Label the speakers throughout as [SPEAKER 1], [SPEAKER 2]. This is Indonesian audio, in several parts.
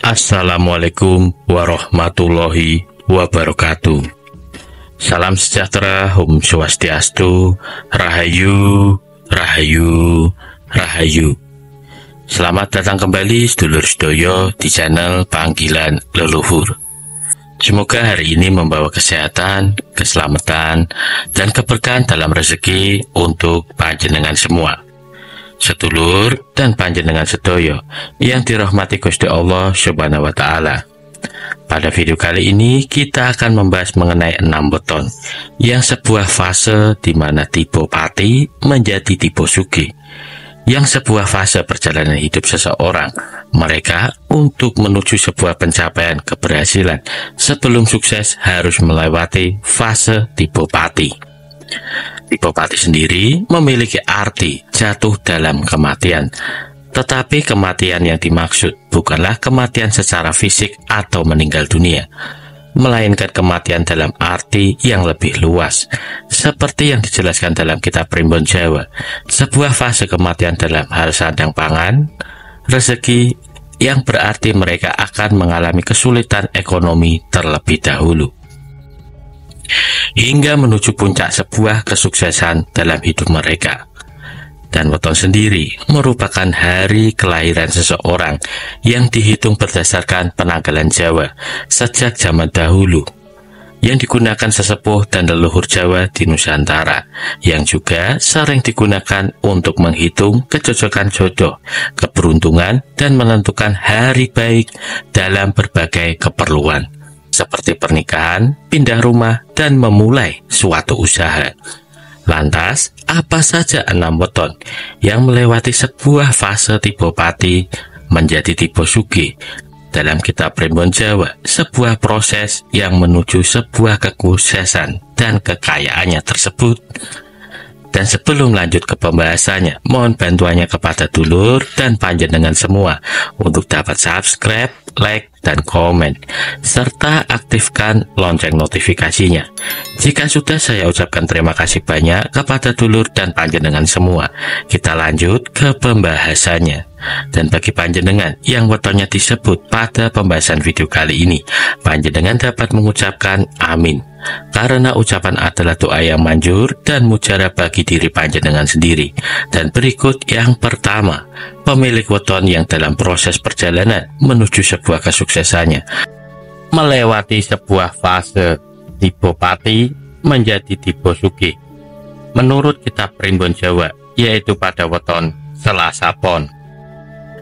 [SPEAKER 1] Assalamualaikum warahmatullahi wabarakatuh. Salam sejahtera, Om Swastiastu, Rahayu, Rahayu, Rahayu. Selamat datang kembali sedulur sedoyo di channel Panggilan Leluhur. Semoga hari ini membawa kesehatan, keselamatan, dan keberkahan dalam rezeki untuk panjenengan semua, sedulur dan panjenengan sedoyo yang dirahmati Gusti Allah Subhanahu wa Ta'ala. Pada video kali ini kita akan membahas mengenai 6 weton yang sebuah fase di mana tipe pati menjadi tipe sugih, yang sebuah fase perjalanan hidup seseorang mereka untuk menuju sebuah pencapaian keberhasilan sebelum sukses harus melewati fase tipe pati. Tipe pati sendiri memiliki arti jatuh dalam kematian, tetapi kematian yang dimaksud bukanlah kematian secara fisik atau meninggal dunia, melainkan kematian dalam arti yang lebih luas, seperti yang dijelaskan dalam kitab Primbon Jawa, sebuah fase kematian dalam hal sandang pangan, rezeki, yang berarti mereka akan mengalami kesulitan ekonomi terlebih dahulu, hingga menuju puncak sebuah kesuksesan dalam hidup mereka. Dan weton sendiri merupakan hari kelahiran seseorang yang dihitung berdasarkan penanggalan Jawa sejak zaman dahulu, yang digunakan sesepuh dan leluhur Jawa di Nusantara, yang juga sering digunakan untuk menghitung kecocokan jodoh, keberuntungan, dan menentukan hari baik dalam berbagai keperluan, seperti pernikahan, pindah rumah, dan memulai suatu usaha. Lantas, apa saja 6 weton yang melewati sebuah fase tipe pati menjadi tipe sugih? Dalam kitab Primbon Jawa, sebuah proses yang menuju sebuah kesuksesan dan kekayaannya tersebut. Dan sebelum lanjut ke pembahasannya, mohon bantuannya kepada dulur dan panjenengan semua untuk dapat subscribe, like, dan komen, serta aktifkan lonceng notifikasinya. Jika sudah, saya ucapkan terima kasih banyak kepada dulur dan panjenengan semua. Kita lanjut ke pembahasannya. Dan bagi panjenengan yang wetonnya disebut pada pembahasan video kali ini, panjenengan dapat mengucapkan amin, karena ucapan adalah doa yang manjur dan mujarab bagi diri panjenengan sendiri. Dan berikut yang pertama, pemilik weton yang dalam proses perjalanan menuju sebuah kesuksesannya melewati sebuah fase tipe pati menjadi tipe sugih. Menurut kitab Primbon Jawa, yaitu pada weton Selasa Pon.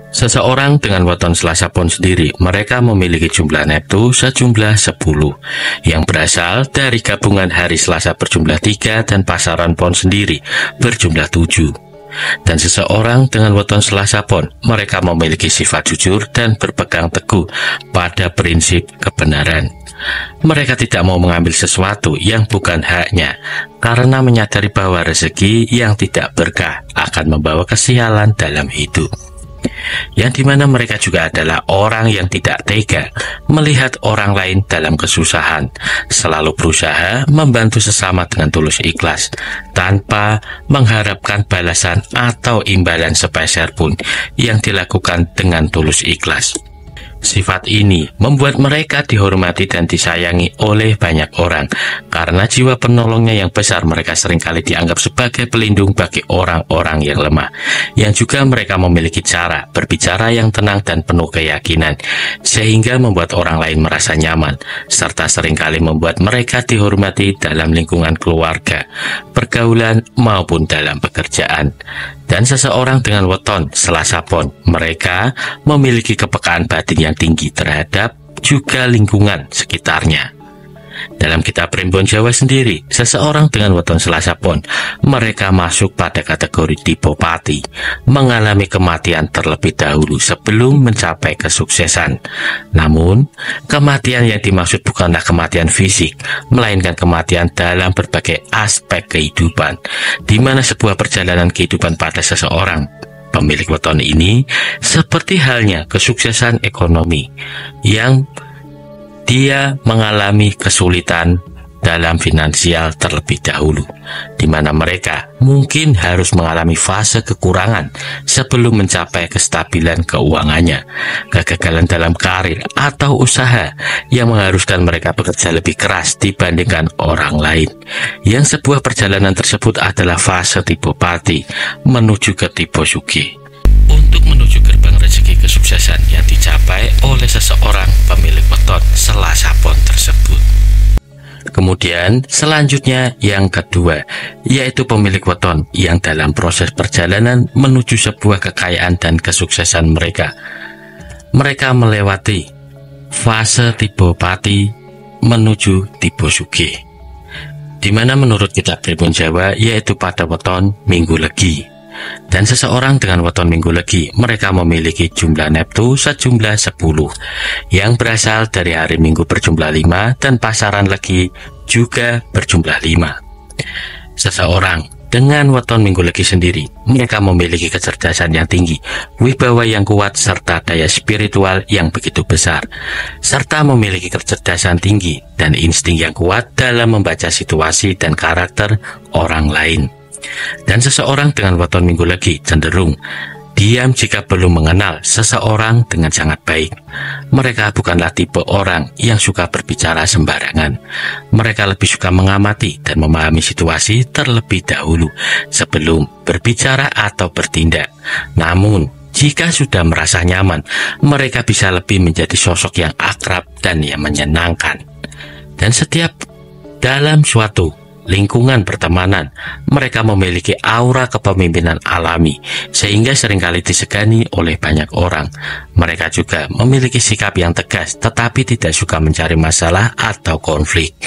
[SPEAKER 1] Seseorang dengan weton Selasa Pon sendiri, mereka memiliki jumlah neptu sejumlah 10, yang berasal dari gabungan hari Selasa berjumlah 3 dan pasaran Pon sendiri berjumlah 7. Dan seseorang dengan weton Selasa Pon, mereka memiliki sifat jujur dan berpegang teguh pada prinsip kebenaran. Mereka tidak mau mengambil sesuatu yang bukan haknya, karena menyadari bahwa rezeki yang tidak berkah akan membawa kesialan dalam hidup. Yang dimana mereka juga adalah orang yang tidak tega melihat orang lain dalam kesusahan, selalu berusaha membantu sesama dengan tulus ikhlas, tanpa mengharapkan balasan atau imbalan sepeser pun yang dilakukan dengan tulus ikhlas. Sifat ini membuat mereka dihormati dan disayangi oleh banyak orang, karena jiwa penolongnya yang besar. Mereka seringkali dianggap sebagai pelindung bagi orang-orang yang lemah, yang juga mereka memiliki cara berbicara yang tenang dan penuh keyakinan, sehingga membuat orang lain merasa nyaman, serta seringkali membuat mereka dihormati dalam lingkungan keluarga, pergaulan, maupun dalam pekerjaan. Dan seseorang dengan weton Selasa Pon, mereka memiliki kepekaan batin yang tinggi terhadap juga lingkungan sekitarnya. Dalam kitab Primbon Jawa sendiri, seseorang dengan weton Selasa Pon, mereka masuk pada kategori tipe pati, mengalami kematian terlebih dahulu sebelum mencapai kesuksesan. Namun, kematian yang dimaksud bukanlah kematian fisik, melainkan kematian dalam berbagai aspek kehidupan, di mana sebuah perjalanan kehidupan pada seseorang pemilik weton ini seperti halnya kesuksesan ekonomi, yang dia mengalami kesulitan dalam finansial terlebih dahulu, di mana mereka mungkin harus mengalami fase kekurangan sebelum mencapai kestabilan keuangannya, kegagalan dalam karir atau usaha yang mengharuskan mereka bekerja lebih keras dibandingkan orang lain. Yang sebuah perjalanan tersebut adalah fase tipe pati menuju ke tipe sugih. Untuk menuju gerbang rezeki kesuksesan yang dicapai oleh seseorang pemilik weton Selasa Pon tersebut. Kemudian selanjutnya yang kedua, yaitu pemilik weton yang dalam proses perjalanan menuju sebuah kekayaan dan kesuksesan mereka. Mereka melewati fase tipe pati menuju tipe sugih, di mana menurut kitab Pribun Jawa yaitu pada weton Minggu Legi. Dan seseorang dengan weton Minggu Legi, mereka memiliki jumlah neptu sejumlah 10 yang berasal dari hari Minggu berjumlah 5 dan pasaran Legi juga berjumlah 5. Seseorang dengan weton Minggu Legi sendiri, mereka memiliki kecerdasan yang tinggi, wibawa yang kuat, serta daya spiritual yang begitu besar, serta memiliki kecerdasan tinggi dan insting yang kuat dalam membaca situasi dan karakter orang lain. Dan seseorang dengan weton Minggu Legi cenderung diam jika belum mengenal seseorang dengan sangat baik. Mereka bukanlah tipe orang yang suka berbicara sembarangan. Mereka lebih suka mengamati dan memahami situasi terlebih dahulu sebelum berbicara atau bertindak. Namun, jika sudah merasa nyaman, mereka bisa lebih menjadi sosok yang akrab dan yang menyenangkan. Dan setiap dalam suatu lingkungan pertemanan, mereka memiliki aura kepemimpinan alami, sehingga seringkali disegani oleh banyak orang. Mereka juga memiliki sikap yang tegas, tetapi tidak suka mencari masalah atau konflik.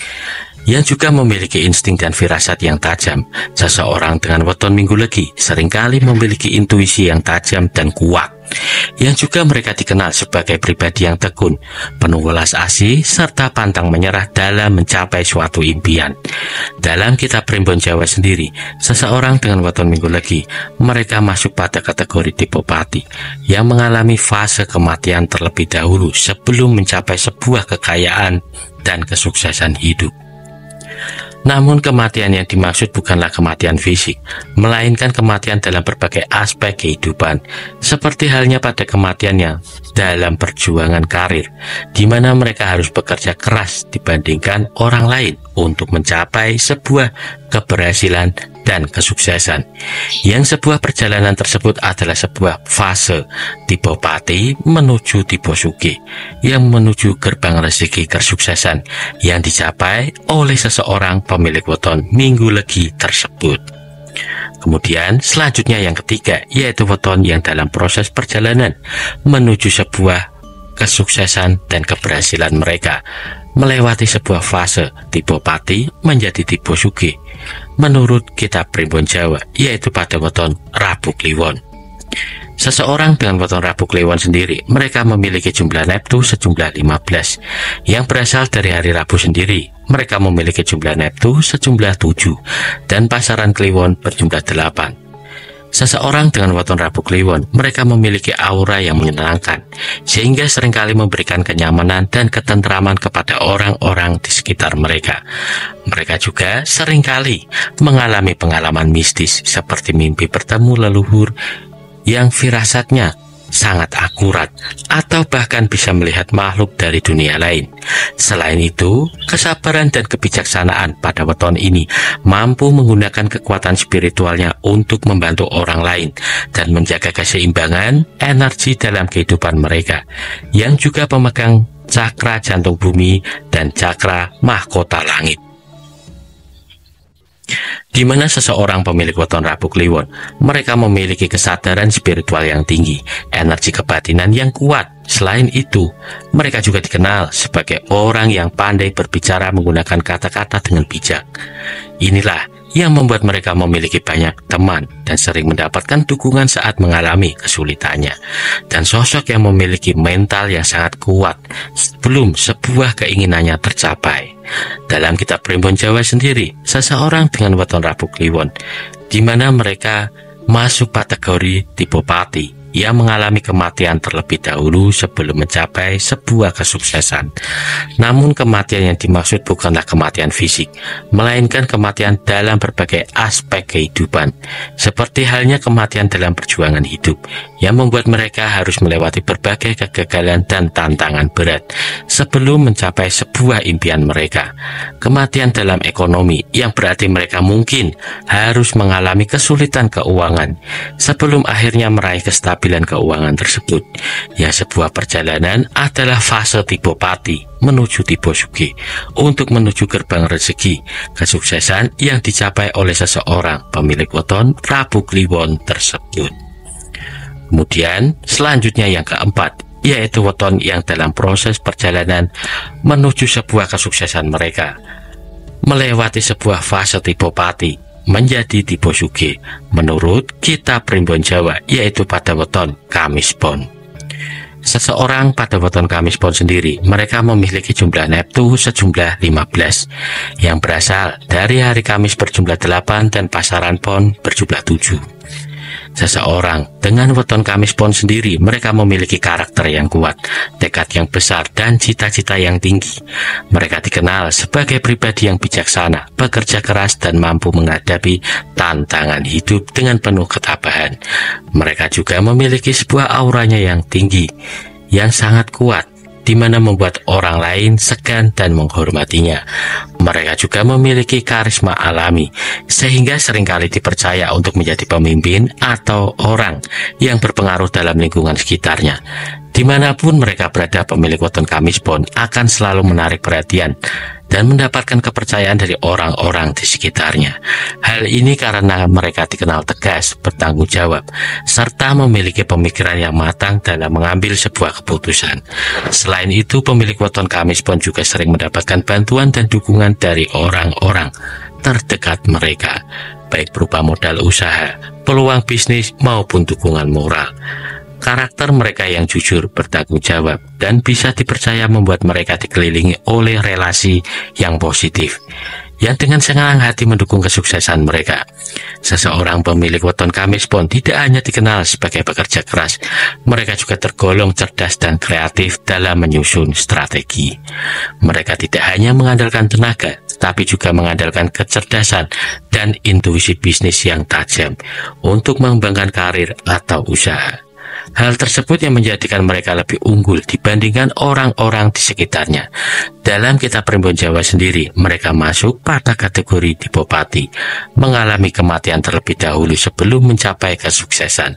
[SPEAKER 1] Yang juga memiliki insting dan firasat yang tajam. Seseorang dengan weton Minggu Legi seringkali memiliki intuisi yang tajam dan kuat. Yang juga mereka dikenal sebagai pribadi yang tekun, penuh welas asih, serta pantang menyerah dalam mencapai suatu impian. Dalam kitab Primbon Jawa sendiri, seseorang dengan weton Minggu Legi, mereka masuk pada kategori tipe pati, yang mengalami fase kematian terlebih dahulu sebelum mencapai sebuah kekayaan dan kesuksesan hidup. Namun kematian yang dimaksud bukanlah kematian fisik, melainkan kematian dalam berbagai aspek kehidupan, seperti halnya pada kematiannya dalam perjuangan karir, di mana mereka harus bekerja keras dibandingkan orang lain untuk mencapai sebuah keberhasilan dan kesuksesan. Yang sebuah perjalanan tersebut adalah sebuah fase tipe pati menuju tipe sugih, yang menuju gerbang rezeki kesuksesan yang dicapai oleh seseorang pemilik weton Minggu Legi tersebut. Kemudian selanjutnya yang ketiga, yaitu weton yang dalam proses perjalanan menuju sebuah kesuksesan dan keberhasilan mereka, melewati sebuah fase tipe pati menjadi tipe sugih menurut kitab Primbon Jawa, yaitu pada weton Rabu Kliwon. Seseorang dengan weton Rabu Kliwon sendiri, mereka memiliki jumlah neptu sejumlah 15 yang berasal dari hari Rabu sendiri. Mereka memiliki jumlah neptu sejumlah 7 dan pasaran Kliwon berjumlah 8. Seseorang dengan weton Rabu Kliwon, mereka memiliki aura yang menyenangkan, sehingga seringkali memberikan kenyamanan dan ketentraman kepada orang-orang di sekitar mereka. Mereka juga seringkali mengalami pengalaman mistis seperti mimpi bertemu leluhur yang firasatnya sangat akurat, atau bahkan bisa melihat makhluk dari dunia lain. Selain itu, kesabaran dan kebijaksanaan pada weton ini mampu menggunakan kekuatan spiritualnya untuk membantu orang lain dan menjaga keseimbangan energi dalam kehidupan mereka, yang juga pemegang cakra jantung bumi dan cakra mahkota langit. Di mana seseorang pemilik weton Rabu Kliwon, mereka memiliki kesadaran spiritual yang tinggi, energi kebatinan yang kuat. Selain itu, mereka juga dikenal sebagai orang yang pandai berbicara menggunakan kata-kata dengan bijak. Inilah yang membuat mereka memiliki banyak teman dan sering mendapatkan dukungan saat mengalami kesulitannya, dan sosok yang memiliki mental yang sangat kuat sebelum sebuah keinginannya tercapai. Dalam kitab Primbon Jawa sendiri, seseorang dengan weton Rabu Kliwon, di mana mereka masuk kategori tipe pati, yang mengalami kematian terlebih dahulu sebelum mencapai sebuah kesuksesan. Namun kematian yang dimaksud bukanlah kematian fisik, melainkan kematian dalam berbagai aspek kehidupan, seperti halnya kematian dalam perjuangan hidup, yang membuat mereka harus melewati berbagai kegagalan dan tantangan berat sebelum mencapai sebuah impian mereka. Kematian dalam ekonomi, yang berarti mereka mungkin harus mengalami kesulitan keuangan sebelum akhirnya meraih kestabilan keuangan tersebut. Ya, sebuah perjalanan adalah fase tipe pati menuju tipe sugih, untuk menuju gerbang rezeki kesuksesan yang dicapai oleh seseorang pemilik weton Prabu Kliwon tersebut. Kemudian selanjutnya yang keempat, yaitu weton yang dalam proses perjalanan menuju sebuah kesuksesan mereka, melewati sebuah fase tipe pati menjadi tipe sugih menurut kitab Primbon Jawa, yaitu pada weton Kamis Pon. Seseorang pada weton Kamis Pon sendiri, mereka memiliki jumlah neptu sejumlah 15 yang berasal dari hari Kamis berjumlah 8 dan pasaran Pon berjumlah 7. Seseorang dengan weton Kamis Pon sendiri, mereka memiliki karakter yang kuat, tekad yang besar, dan cita-cita yang tinggi. Mereka dikenal sebagai pribadi yang bijaksana, bekerja keras, dan mampu menghadapi tantangan hidup dengan penuh ketabahan. Mereka juga memiliki sebuah auranya yang tinggi, yang sangat kuat, di mana membuat orang lain segan dan menghormatinya. Mereka juga memiliki karisma alami, sehingga seringkali dipercaya untuk menjadi pemimpin atau orang yang berpengaruh dalam lingkungan sekitarnya. Dimanapun mereka berada, pemilik weton Kamis Pon akan selalu menarik perhatian dan mendapatkan kepercayaan dari orang-orang di sekitarnya. Hal ini karena mereka dikenal tegas, bertanggung jawab, serta memiliki pemikiran yang matang dalam mengambil sebuah keputusan. Selain itu, pemilik weton Kamis Pon juga sering mendapatkan bantuan dan dukungan dari orang-orang terdekat mereka, baik berupa modal usaha, peluang bisnis, maupun dukungan moral. Karakter mereka yang jujur, bertanggung jawab, dan bisa dipercaya membuat mereka dikelilingi oleh relasi yang positif, yang dengan senang hati mendukung kesuksesan mereka. Seseorang pemilik weton Kamis Pon tidak hanya dikenal sebagai pekerja keras, mereka juga tergolong cerdas dan kreatif dalam menyusun strategi. Mereka tidak hanya mengandalkan tenaga, tapi juga mengandalkan kecerdasan dan intuisi bisnis yang tajam untuk mengembangkan karir atau usaha. Hal tersebut yang menjadikan mereka lebih unggul dibandingkan orang-orang di sekitarnya. Dalam kitab Primbon Jawa sendiri, mereka masuk pada kategori tipe pati, mengalami kematian terlebih dahulu sebelum mencapai kesuksesan.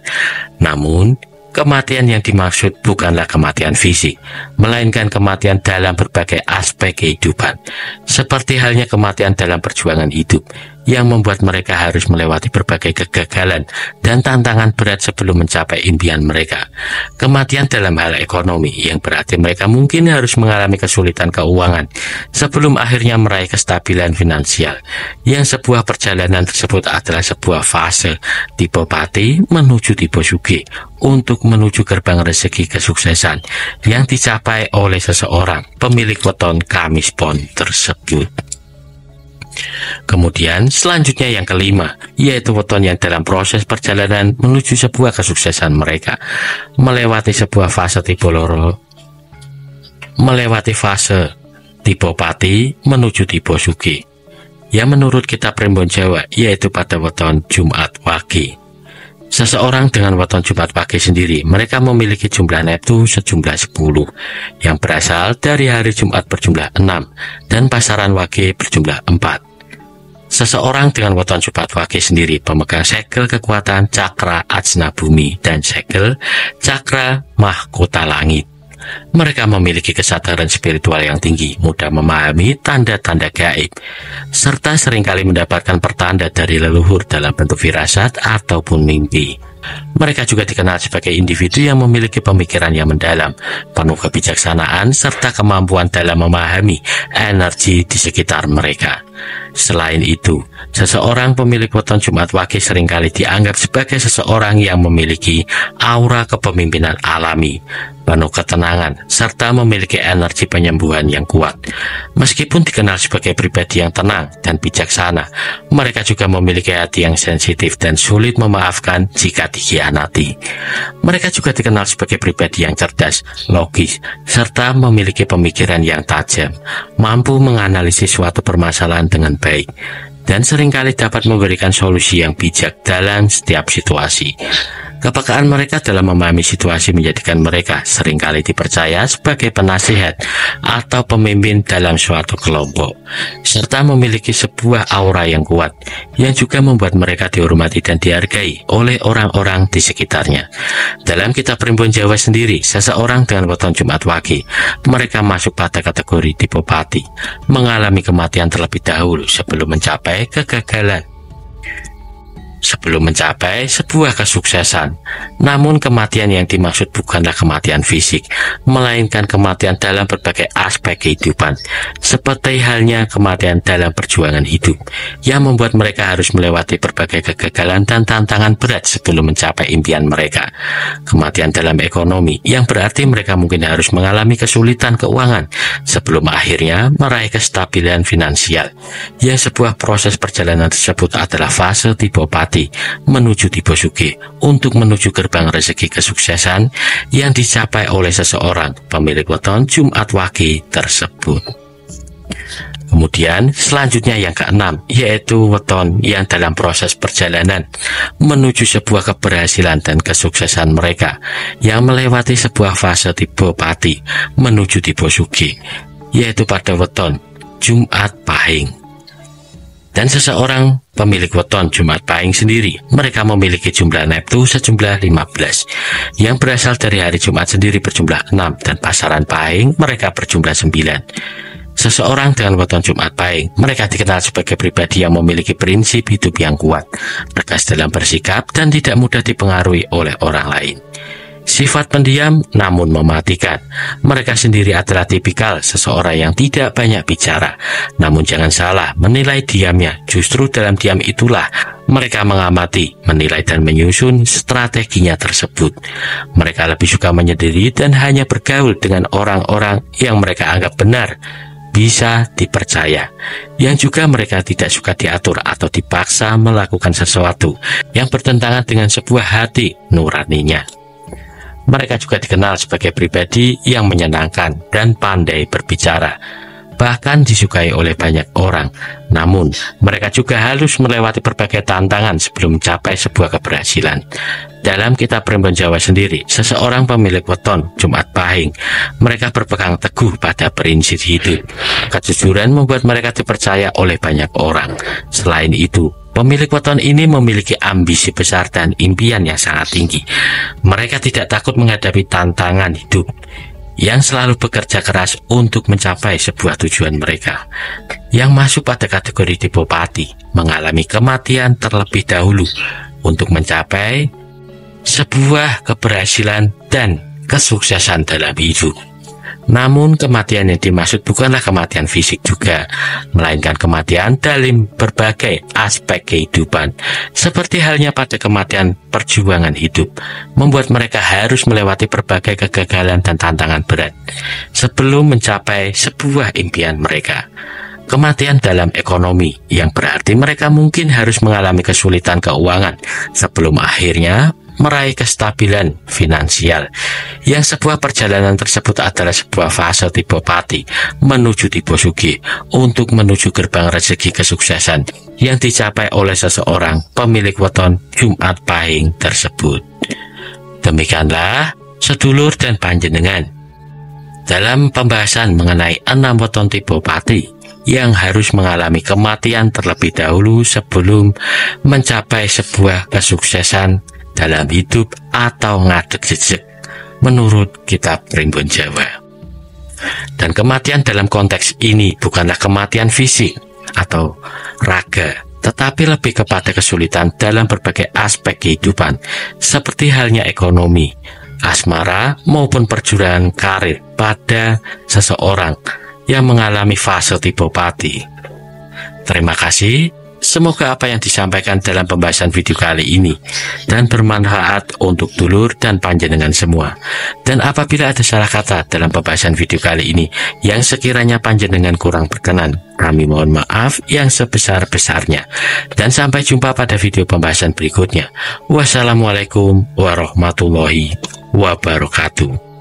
[SPEAKER 1] Namun, kematian yang dimaksud bukanlah kematian fisik, melainkan kematian dalam berbagai aspek kehidupan, seperti halnya kematian dalam perjuangan hidup, yang membuat mereka harus melewati berbagai kegagalan dan tantangan berat sebelum mencapai impian mereka. Kematian dalam hal ekonomi, yang berarti mereka mungkin harus mengalami kesulitan keuangan sebelum akhirnya meraih kestabilan finansial, yang sebuah perjalanan tersebut adalah sebuah fase tipe pati menuju tipe sugih, untuk menuju gerbang rezeki kesuksesan yang dicapai oleh seseorang pemilik weton Kamis Pon tersebut. Kemudian selanjutnya yang kelima, yaitu weton yang dalam proses perjalanan menuju sebuah kesuksesan mereka, melewati sebuah fase tipe loro, melewati fase tipe pati menuju tipe sugih, yang menurut kitab Primbon Jawa, yaitu pada weton Jumat Wage. Seseorang dengan weton Jumat Wage sendiri, mereka memiliki jumlah neptu sejumlah 10, yang berasal dari hari Jumat berjumlah 6 dan pasaran Wage berjumlah 4. Seseorang dengan weton Jumat Wage sendiri pemegang segel kekuatan cakra ajna bumi dan segel cakra mahkota langit. Mereka memiliki kesadaran spiritual yang tinggi, mudah memahami tanda-tanda gaib, serta seringkali mendapatkan pertanda dari leluhur dalam bentuk firasat ataupun mimpi. Mereka juga dikenal sebagai individu yang memiliki pemikiran yang mendalam, penuh kebijaksanaan, serta kemampuan dalam memahami energi di sekitar mereka. Selain itu, seseorang pemilik weton Jumat Wage seringkali dianggap sebagai seseorang yang memiliki aura kepemimpinan alami, penuh ketenangan, serta memiliki energi penyembuhan yang kuat. Meskipun dikenal sebagai pribadi yang tenang dan bijaksana, mereka juga memiliki hati yang sensitif dan sulit memaafkan jika dikhianati. dikhianati. Mereka juga dikenal sebagai pribadi yang cerdas, logis, serta memiliki pemikiran yang tajam, mampu menganalisis suatu permasalahan dengan baik, dan seringkali dapat memberikan solusi yang bijak dalam setiap situasi. Kepekaan mereka dalam memahami situasi menjadikan mereka seringkali dipercaya sebagai penasihat atau pemimpin dalam suatu kelompok, serta memiliki sebuah aura yang kuat, yang juga membuat mereka dihormati dan dihargai oleh orang-orang di sekitarnya. Dalam kitab Primbon Jawa sendiri, seseorang dengan weton Jumat Wage, mereka masuk pada kategori tipe pati, mengalami kematian terlebih dahulu sebelum mencapai kegagalan. Sebelum mencapai sebuah kesuksesan. Namun kematian yang dimaksud bukanlah kematian fisik, melainkan kematian dalam berbagai aspek kehidupan, seperti halnya kematian dalam perjuangan hidup, yang membuat mereka harus melewati berbagai kegagalan dan tantangan berat sebelum mencapai impian mereka. Kematian dalam ekonomi, yang berarti mereka mungkin harus mengalami kesulitan keuangan sebelum akhirnya meraih kestabilan finansial, yang sebuah proses perjalanan tersebut adalah fase tipe pati menuju tipe sugih, untuk menuju gerbang rezeki kesuksesan yang dicapai oleh seseorang pemilik weton Jumat Wage tersebut. Kemudian selanjutnya yang keenam, yaitu weton yang dalam proses perjalanan menuju sebuah keberhasilan dan kesuksesan mereka, yang melewati sebuah fase tipe pati menuju tipe sugih, yaitu pada weton Jumat Pahing. Dan seseorang pemilik weton Jumat Pahing sendiri, mereka memiliki jumlah neptu sejumlah 15, yang berasal dari hari Jumat sendiri berjumlah 6, dan pasaran Pahing mereka berjumlah 9. Seseorang dengan weton Jumat Pahing, mereka dikenal sebagai pribadi yang memiliki prinsip hidup yang kuat, tegas dalam bersikap, dan tidak mudah dipengaruhi oleh orang lain. Sifat pendiam namun mematikan. Mereka sendiri adalah tipikal seseorang yang tidak banyak bicara. Namun jangan salah menilai diamnya. Justru dalam diam itulah mereka mengamati, menilai dan menyusun strateginya tersebut. Mereka lebih suka menyendiri dan hanya bergaul dengan orang-orang yang mereka anggap benar, bisa dipercaya, yang juga mereka tidak suka diatur atau dipaksa melakukan sesuatu yang bertentangan dengan sebuah hati nuraninya. Mereka juga dikenal sebagai pribadi yang menyenangkan dan pandai berbicara, bahkan disukai oleh banyak orang. Namun, mereka juga harus melewati berbagai tantangan sebelum mencapai sebuah keberhasilan. Dalam kitab Primbon Jawa sendiri, seseorang pemilik weton Jumat Pahing, mereka berpegang teguh pada prinsip hidup. Kejujuran membuat mereka dipercaya oleh banyak orang. Selain itu, pemilik weton ini memiliki ambisi besar dan impian yang sangat tinggi. Mereka tidak takut menghadapi tantangan hidup, yang selalu bekerja keras untuk mencapai sebuah tujuan mereka, yang masuk pada kategori tipe pati, mengalami kematian terlebih dahulu untuk mencapai sebuah keberhasilan dan kesuksesan dalam hidup. Namun kematian yang dimaksud bukanlah kematian fisik juga, melainkan kematian dalam berbagai aspek kehidupan, seperti halnya pada kematian perjuangan hidup, membuat mereka harus melewati berbagai kegagalan dan tantangan berat sebelum mencapai sebuah impian mereka. Kematian dalam ekonomi, yang berarti mereka mungkin harus mengalami kesulitan keuangan sebelum akhirnya meraih kestabilan finansial, yang sebuah perjalanan tersebut adalah sebuah fase tipe pati menuju tipe sugih, untuk menuju gerbang rezeki kesuksesan yang dicapai oleh seseorang pemilik weton Jumat Pahing tersebut. Demikianlah sedulur dan panjenengan, dalam pembahasan mengenai 6 weton tipe pati yang harus mengalami kematian terlebih dahulu sebelum mencapai sebuah kesuksesan dalam hidup atau ngadeg jejeg menurut kitab Primbon Jawa. Dan kematian dalam konteks ini bukanlah kematian fisik atau raga, tetapi lebih kepada kesulitan dalam berbagai aspek kehidupan, seperti halnya ekonomi, asmara, maupun perjuangan karir pada seseorang yang mengalami fase tipe pati. Terima kasih. Semoga apa yang disampaikan dalam pembahasan video kali ini dan bermanfaat untuk dulur dan panjenengan semua. Dan apabila ada salah kata dalam pembahasan video kali ini yang sekiranya panjenengan kurang berkenan, kami mohon maaf yang sebesar-besarnya. Dan sampai jumpa pada video pembahasan berikutnya. Wassalamualaikum warahmatullahi wabarakatuh.